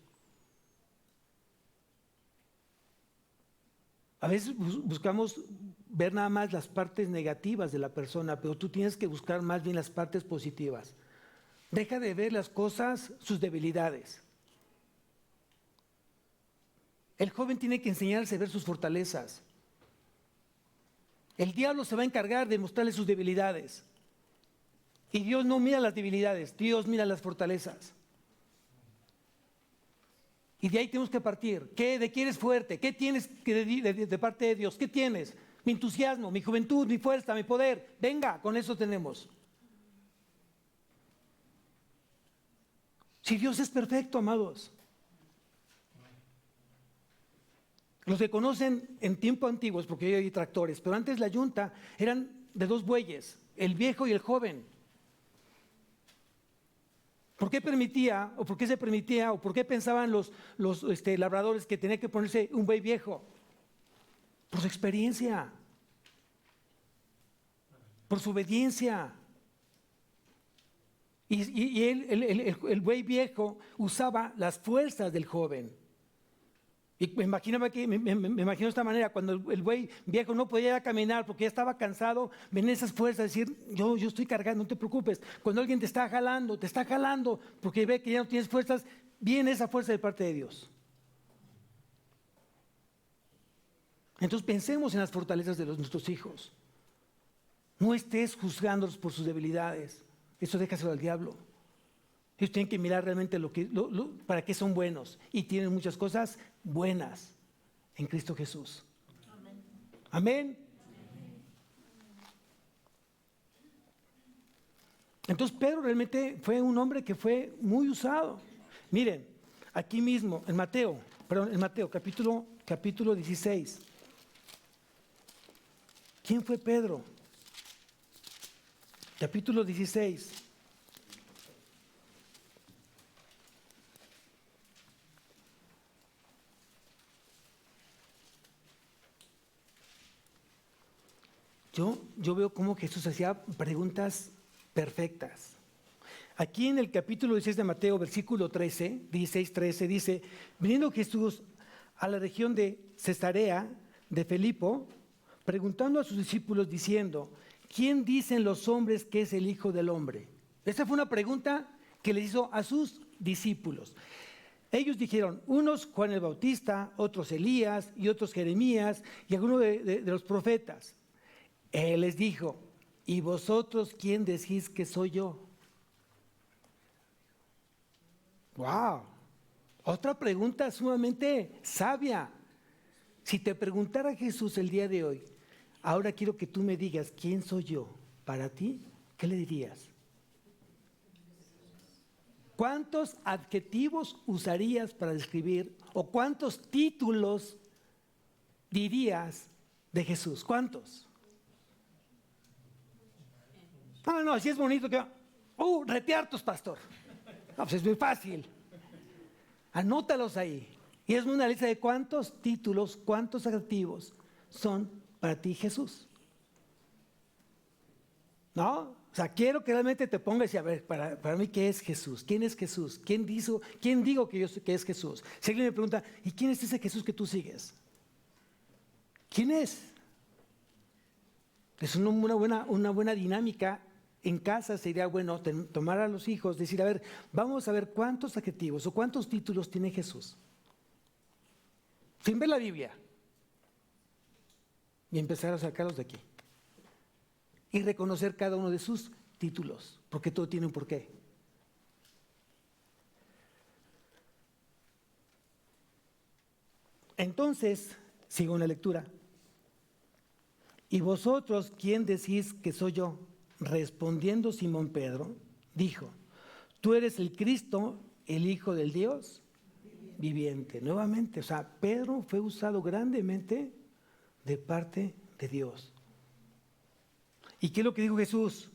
A veces buscamos ver nada más las partes negativas de la persona, pero tú tienes que buscar más bien las partes positivas. Deja de ver las cosas, sus debilidades. El joven tiene que enseñarse a ver sus fortalezas. El diablo se va a encargar de mostrarle sus debilidades. Y Dios no mira las debilidades, Dios mira las fortalezas. Y de ahí tenemos que partir. ¿De qué eres fuerte? ¿Qué tienes de parte de Dios? ¿Qué tienes? Mi entusiasmo, mi juventud, mi fuerza, mi poder. Venga, con eso tenemos. Si Dios es perfecto, amados. Los que conocen en tiempos antiguos, porque hoy hay tractores, pero antes la yunta eran de 2 bueyes, el viejo y el joven. ¿Por qué permitía, o por qué se permitía, o por qué pensaban los labradores que tenía que ponerse un buey viejo? Por su experiencia, por su obediencia. Y el buey viejo usaba las fuerzas del joven. Y me imagino de esta manera, cuando el buey viejo no podía caminar porque ya estaba cansado, ven esas fuerzas, decir, yo estoy cargando, no te preocupes. Cuando alguien te está jalando porque ve que ya no tienes fuerzas, viene esa fuerza de parte de Dios. Entonces pensemos en las fortalezas de nuestros hijos. No estés juzgándolos por sus debilidades. Eso déjaselo al diablo. Ellos tienen que mirar realmente para qué son buenos. Y tienen muchas cosas buenas en Cristo Jesús. Amén. Amén. Entonces Pedro realmente fue un hombre que fue muy usado. Miren, aquí mismo, en Mateo capítulo 16. ¿Quién fue Pedro? Capítulo 16. Yo veo cómo Jesús hacía preguntas perfectas. Aquí en el capítulo 16 de Mateo, versículo 16-13, dice, viniendo Jesús a la región de Cesarea de Filipo, preguntando a sus discípulos diciendo, ¿quién dicen los hombres que es el Hijo del Hombre? Esa fue una pregunta que le hizo a sus discípulos. Ellos dijeron, unos Juan el Bautista, otros Elías y otros Jeremías y algunos de los profetas. Él les dijo, ¿y vosotros quién decís que soy yo? ¡Wow! Otra pregunta sumamente sabia. Si te preguntara Jesús el día de hoy, ahora quiero que tú me digas quién soy yo para ti, ¿qué le dirías? ¿Cuántos adjetivos usarías para describir o cuántos títulos dirías de Jesús? ¿Cuántos? No, así es bonito que... reteartos, pastor. No, pues es muy fácil. Anótalos ahí. Y es una lista de cuántos títulos, cuántos adjetivos son para ti Jesús. ¿No? O sea, quiero que realmente te pongas y a ver, para mí, ¿qué es Jesús? ¿Quién es Jesús? ¿Quién digo que es Jesús? Si alguien me pregunta, ¿y quién es ese Jesús que tú sigues? ¿Quién es? Es una buena dinámica. En casa sería bueno tomar a los hijos, decir, a ver, vamos a ver cuántos adjetivos o cuántos títulos tiene Jesús. Sin ver la Biblia. Y empezar a sacarlos de aquí. Y reconocer cada uno de sus títulos, porque todo tiene un porqué. Entonces, sigo en la lectura. ¿Y vosotros quién decís que soy yo? Respondiendo Simón Pedro, dijo, tú eres el Cristo, el Hijo del Dios viviente. Nuevamente, o sea, Pedro fue usado grandemente de parte de Dios. ¿Y qué es lo que dijo Jesús?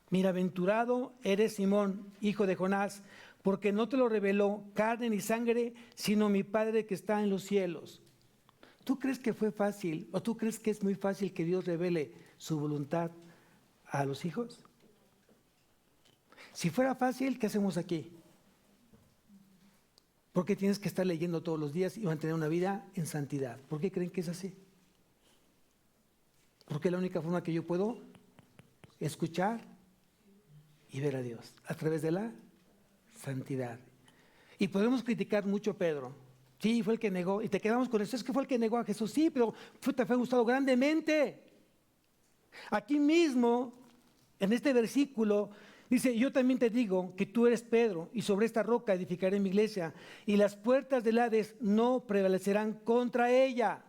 Bienaventurado eres Simón, hijo de Jonás, porque no te lo reveló carne ni sangre, sino mi Padre que está en los cielos. ¿Tú crees que fue fácil o tú crees que es muy fácil que Dios revele su voluntad a los hijos? Si fuera fácil, ¿qué hacemos aquí? ¿Por qué tienes que estar leyendo todos los días y mantener una vida en santidad? ¿Por qué creen que es así? Porque es la única forma que yo puedo escuchar y ver a Dios, a través de la santidad. Y podemos criticar mucho a Pedro. Sí, fue el que negó, y te quedamos con eso, es que fue el que negó a Jesús. Sí, pero te fue gustado grandemente. Aquí mismo, en este versículo, dice, yo también te digo que tú eres Pedro, y sobre esta roca edificaré mi iglesia, y las puertas del Hades no prevalecerán contra ella.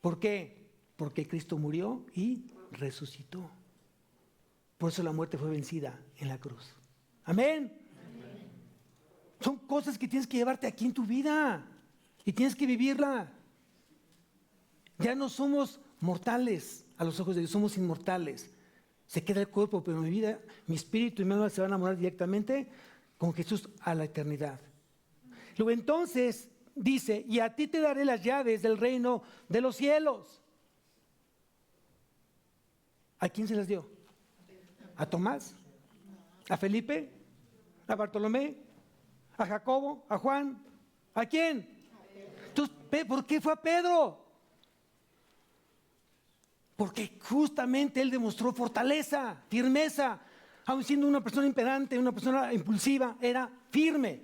¿Por qué? Porque Cristo murió y resucitó. Por eso la muerte fue vencida en la cruz. Amén. Son cosas que tienes que llevarte aquí en tu vida y tienes que vivirla. Ya no somos mortales a los ojos de Dios, somos inmortales. se queda el cuerpo, pero mi vida, mi espíritu y mi alma se van a morar directamente con Jesús a la eternidad. Luego entonces dice, y a ti te daré las llaves del reino de los cielos. ¿A quién se las dio? ¿A Tomás? ¿A Felipe? ¿A Bartolomé? ¿A Jacobo? ¿A Juan? ¿A quién? Entonces, ¿por qué fue a Pedro? Porque justamente él demostró fortaleza, firmeza. Aun siendo una persona impedante, una persona impulsiva, era firme.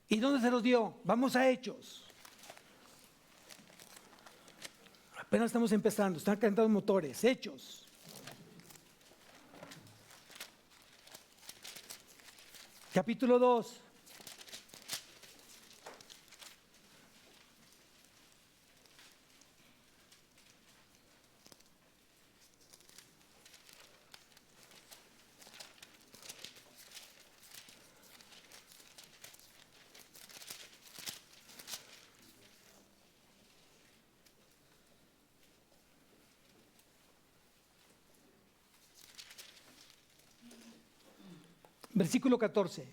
¿Y dónde se los dio? Vamos a Hechos. Apenas estamos empezando, están calentando motores. Hechos. Capítulo 2. Versículo 14.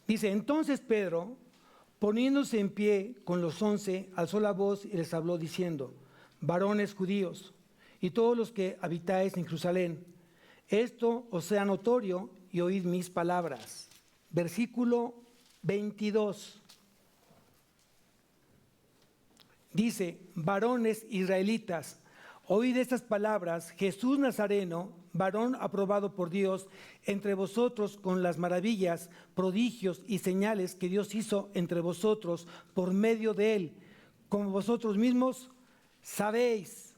Dice, entonces Pedro, poniéndose en pie con los 11, alzó la voz y les habló diciendo, varones judíos y todos los que habitáis en Jerusalén, esto os sea notorio y oíd mis palabras. Versículo 22. Dice, varones israelitas, oíd estas palabras, Jesús Nazareno, varón aprobado por Dios entre vosotros con las maravillas, prodigios y señales que Dios hizo entre vosotros por medio de él, como vosotros mismos sabéis.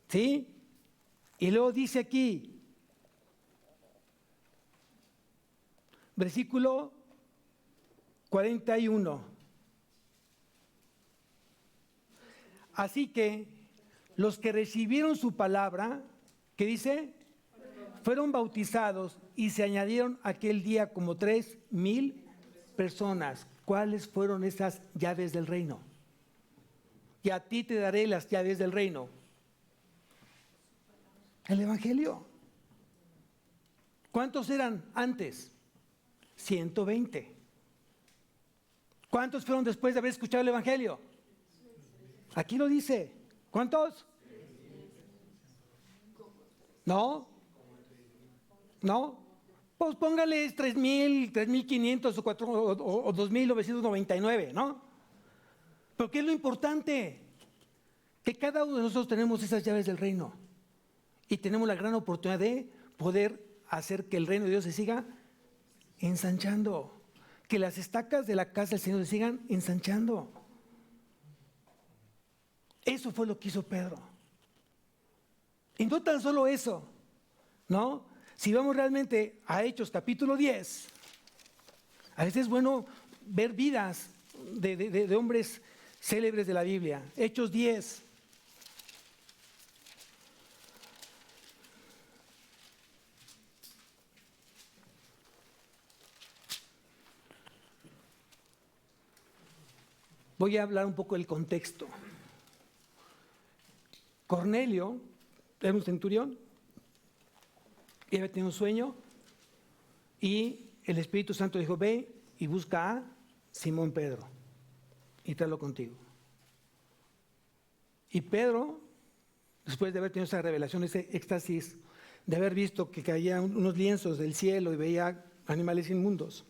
¿Sí? Y luego dice aquí, versículo 41. Así que los que recibieron su palabra, ¿qué dice? Fueron bautizados y se añadieron aquel día como 3,000 personas. ¿Cuáles fueron esas llaves del reino? Y a ti te daré las llaves del reino. El Evangelio. ¿Cuántos eran antes? 120. ¿Cuántos fueron después de haber escuchado el Evangelio? Aquí lo dice. ¿Cuántos? ¿No? ¿No? Pues póngales 3,000, 3,500 o 2,999, ¿no? Pero ¿qué es lo importante? Que cada uno de nosotros tenemos esas llaves del reino y tenemos la gran oportunidad de poder hacer que el reino de Dios se siga ensanchando, que las estacas de la casa del Señor se sigan ensanchando. Eso fue lo que hizo Pedro. Y no tan solo eso, ¿no? Si vamos realmente a Hechos capítulo 10, a veces es bueno ver vidas de hombres célebres de la Biblia. Hechos 10. Voy a hablar un poco del contexto. Cornelio era un centurión y había tenido un sueño y el Espíritu Santo dijo, ve y busca a Simón Pedro y tráelo contigo. Y Pedro, después de haber tenido esa revelación, ese éxtasis, de haber visto que caían unos lienzos del cielo y veía animales inmundos,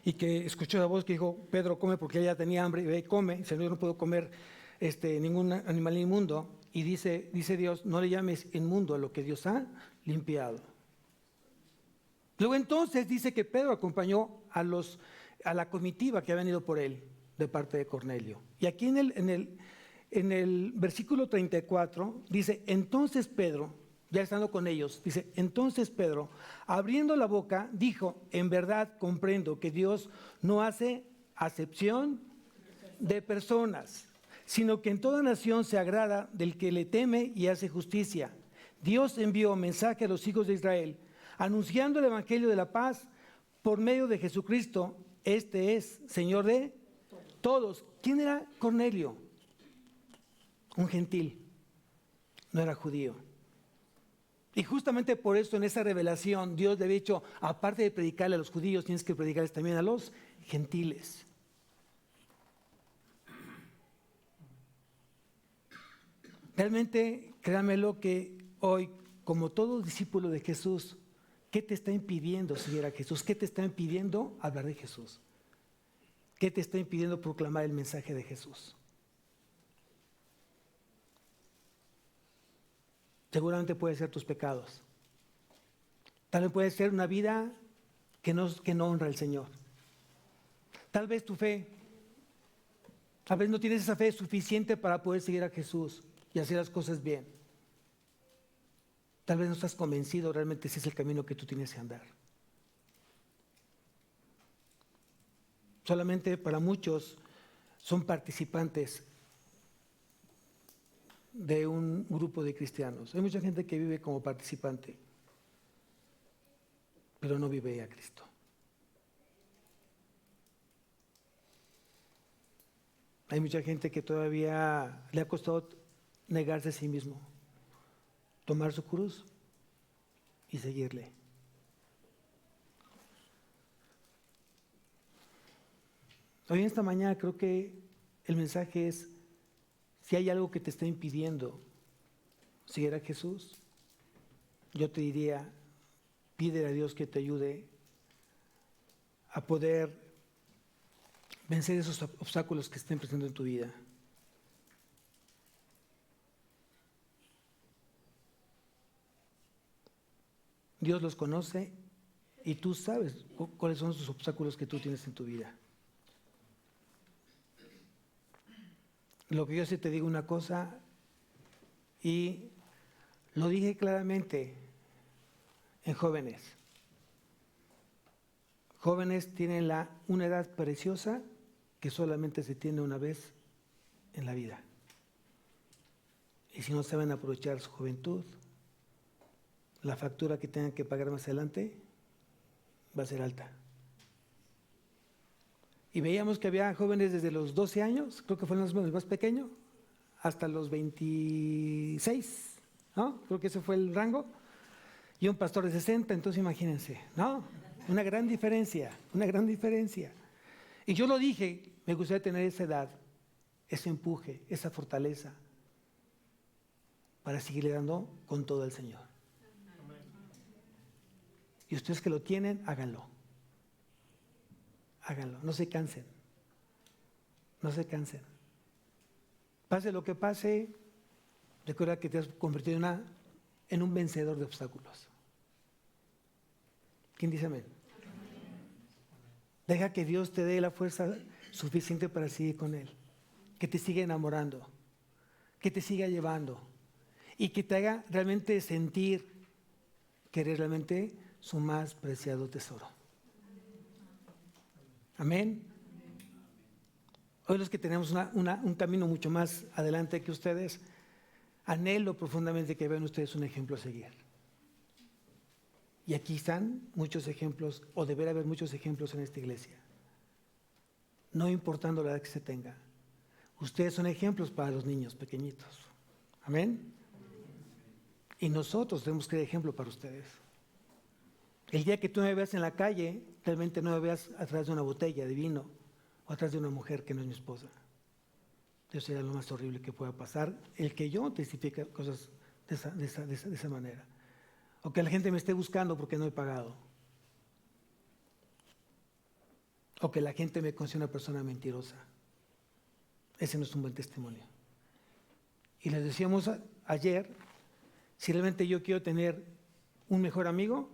y que escuchó la voz que dijo, Pedro, come porque ella tenía hambre, y ve, come, Señor, yo no puedo comer ningún animal inmundo. Y dice Dios, no le llames inmundo a lo que Dios ha limpiado. Luego entonces dice que Pedro acompañó a la comitiva que habían ido por él, de parte de Cornelio. Y aquí en el versículo 34 dice, entonces Pedro, ya estando con ellos, dice, entonces Pedro, abriendo la boca, dijo, en verdad comprendo que Dios no hace acepción de personas, sino que en toda nación se agrada del que le teme y hace justicia. Dios envió mensaje a los hijos de Israel, anunciando el evangelio de la paz por medio de Jesucristo. Este es Señor de todos. ¿Quién era Cornelio? Un gentil. no era judío. Y justamente por eso en esa revelación Dios le había dicho, aparte de predicarle a los judíos, tienes que predicarles también a los gentiles. Realmente, créanmelo que hoy, como todo discípulo de Jesús, ¿qué te está impidiendo seguir a Jesús? ¿Qué te está impidiendo hablar de Jesús? ¿Qué te está impidiendo proclamar el mensaje de Jesús? Seguramente puede ser tus pecados. Tal vez puede ser una vida que no honra al Señor. Tal vez tu fe. Tal vez no tienes esa fe suficiente para poder seguir a Jesús y hacer las cosas bien. Tal vez no estás convencido realmente si es el camino que tú tienes que andar. Solamente para muchos son participantes de un grupo de cristianos. Hay mucha gente que vive como participante, pero no vive a Cristo. Hay mucha gente que todavía le ha costado negarse a sí mismo, tomar su cruz y seguirle. Hoy en esta mañana creo que el mensaje es, si hay algo que te está impidiendo seguir a Jesús, yo te diría, pídele a Dios que te ayude a poder vencer esos obstáculos que estén presentes en tu vida. Dios los conoce y tú sabes cuáles son esos obstáculos que tú tienes en tu vida. Lo que yo sí te digo una cosa, y lo dije claramente en jóvenes. Jóvenes tienen una edad preciosa que solamente se tiene una vez en la vida. Y si no saben aprovechar su juventud, la factura que tengan que pagar más adelante va a ser alta. Y veíamos que había jóvenes desde los 12 años, creo que fueron los más pequeños, hasta los 26, ¿no? Creo que ese fue el rango. Y un pastor de 60, entonces imagínense, ¿no? Una gran diferencia, una gran diferencia. Y yo lo dije, me gustaría tener esa edad, ese empuje, esa fortaleza, para seguirle dando con todo al Señor. Y ustedes que lo tienen, háganlo. Háganlo, no se cansen. No se cansen. Pase lo que pase, recuerda que te has convertido en un vencedor de obstáculos. ¿Quién dice amén? Deja que Dios te dé la fuerza suficiente para seguir con Él. Que te siga enamorando. Que te siga llevando. Y que te haga realmente sentir que eres realmente su más preciado tesoro. Amén. Hoy los que tenemos un camino mucho más adelante que ustedes, anhelo profundamente que vean ustedes un ejemplo a seguir. Y aquí están muchos ejemplos, o deberá haber muchos ejemplos en esta iglesia. No importando la edad que se tenga. Ustedes son ejemplos para los niños pequeñitos. Amén. Y nosotros tenemos que ser ejemplo para ustedes. El día que tú me veas en la calle, realmente no me veas atrás de una botella de vino o atrás de una mujer que no es mi esposa. Eso sería lo más horrible que pueda pasar, el que yo testifique cosas de esa manera. O que la gente me esté buscando porque no he pagado. O que la gente me considere una persona mentirosa. Ese no es un buen testimonio. Y les decíamos ayer, si realmente yo quiero tener un mejor amigo,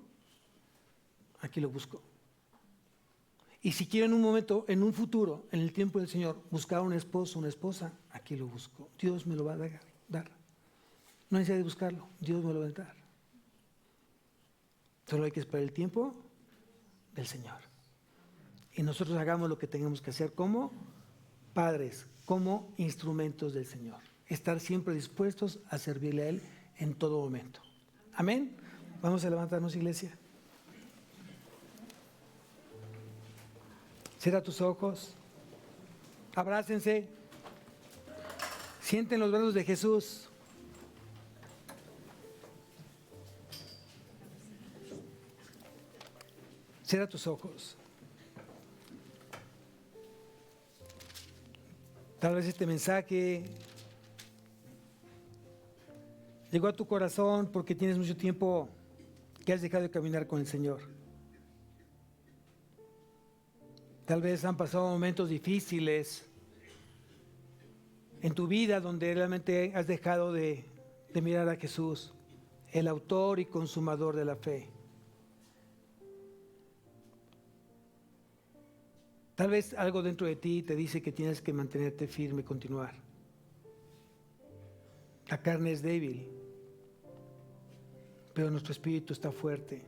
aquí lo busco. Y si quiero en un momento, en un futuro, en el tiempo del Señor, buscar un esposo, una esposa, aquí lo busco. Dios me lo va a dar. No hay necesidad de buscarlo, Dios me lo va a dar. Solo hay que esperar el tiempo del Señor. Y nosotros hagamos lo que tengamos que hacer como padres, como instrumentos del Señor. Estar siempre dispuestos a servirle a Él en todo momento. Amén. Vamos a levantarnos, iglesia. Cierra tus ojos. Abrácense. Sienten los brazos de Jesús. Cierra tus ojos. Tal vez este mensaje llegó a tu corazón porque tienes mucho tiempo que has dejado de caminar con el Señor. Tal vez han pasado momentos difíciles en tu vida donde realmente has dejado de mirar a Jesús, el autor y consumador de la fe. Tal vez algo dentro de ti te dice que tienes que mantenerte firme y continuar. La carne es débil, pero nuestro espíritu está fuerte.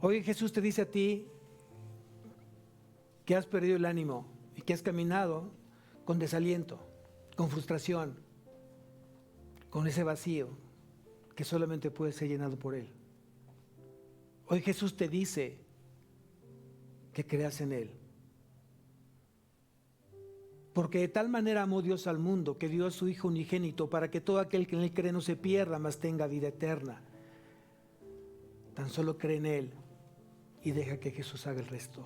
Hoy Jesús te dice a ti que has perdido el ánimo y que has caminado con desaliento, con frustración, con ese vacío que solamente puede ser llenado por Él. Hoy Jesús te dice que creas en Él. Porque de tal manera amó Dios al mundo que dio a su Hijo unigénito para que todo aquel que en Él cree no se pierda, mas tenga vida eterna. Tan solo cree en Él y deja que Jesús haga el resto.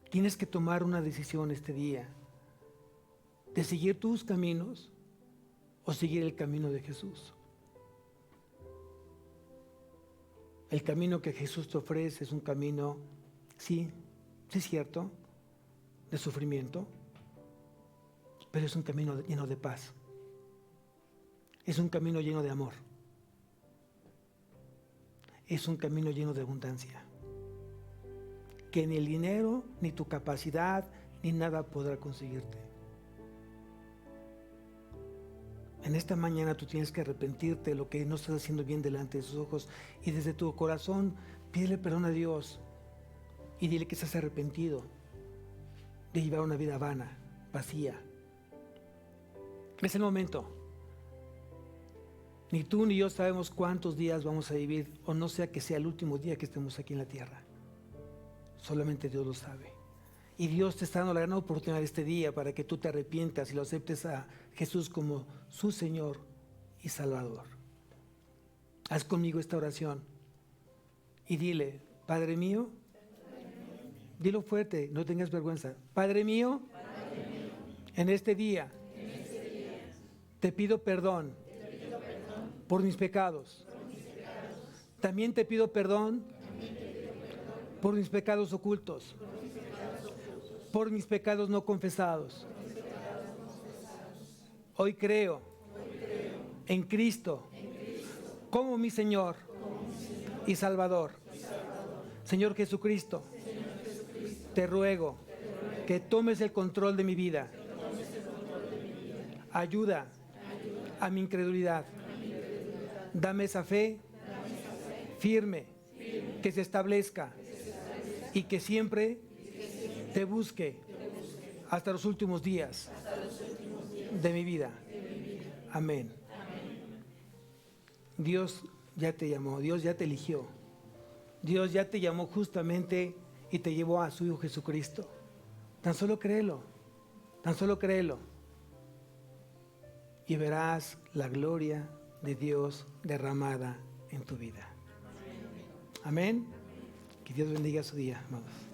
Tienes que tomar una decisión este día de seguir tus caminos o seguir el camino de Jesús. El camino que Jesús te ofrece es un camino, sí es cierto, de sufrimiento, pero es un camino lleno de paz. Es un camino lleno de amor. Es un camino lleno de abundancia. Que ni el dinero, ni tu capacidad, ni nada podrá conseguirte. En esta mañana tú tienes que arrepentirte de lo que no estás haciendo bien delante de sus ojos y desde tu corazón pídele perdón a Dios y dile que estás arrepentido de llevar una vida vana, vacía. Es el momento. Ni tú ni yo sabemos cuántos días vamos a vivir, o no sea que sea el último día que estemos aquí en la tierra. Solamente Dios lo sabe. Y Dios te está dando la gran oportunidad de este día para que tú te arrepientas y lo aceptes a Jesús como su Señor y Salvador. Haz conmigo esta oración y dile: Padre mío, dilo fuerte, no tengas vergüenza. Padre mío, en este día te pido perdón por mis pecados. También te pido perdón por mis pecados ocultos, por mis pecados no confesados. Hoy creo en Cristo como mi Señor y Salvador. Señor Jesucristo, te ruego que tomes el control de mi vida. Ayuda a mi incredulidad. Dame esa fe firme que se establezca y que siempre te busque hasta los últimos días de mi vida. Amén. Dios ya te llamó, Dios ya te eligió. Dios ya te llamó justamente y te llevó a su Hijo Jesucristo. Tan solo créelo, tan solo créelo. Y verás la gloria de Dios derramada en tu vida. Amén. Que Dios bendiga su día, amados.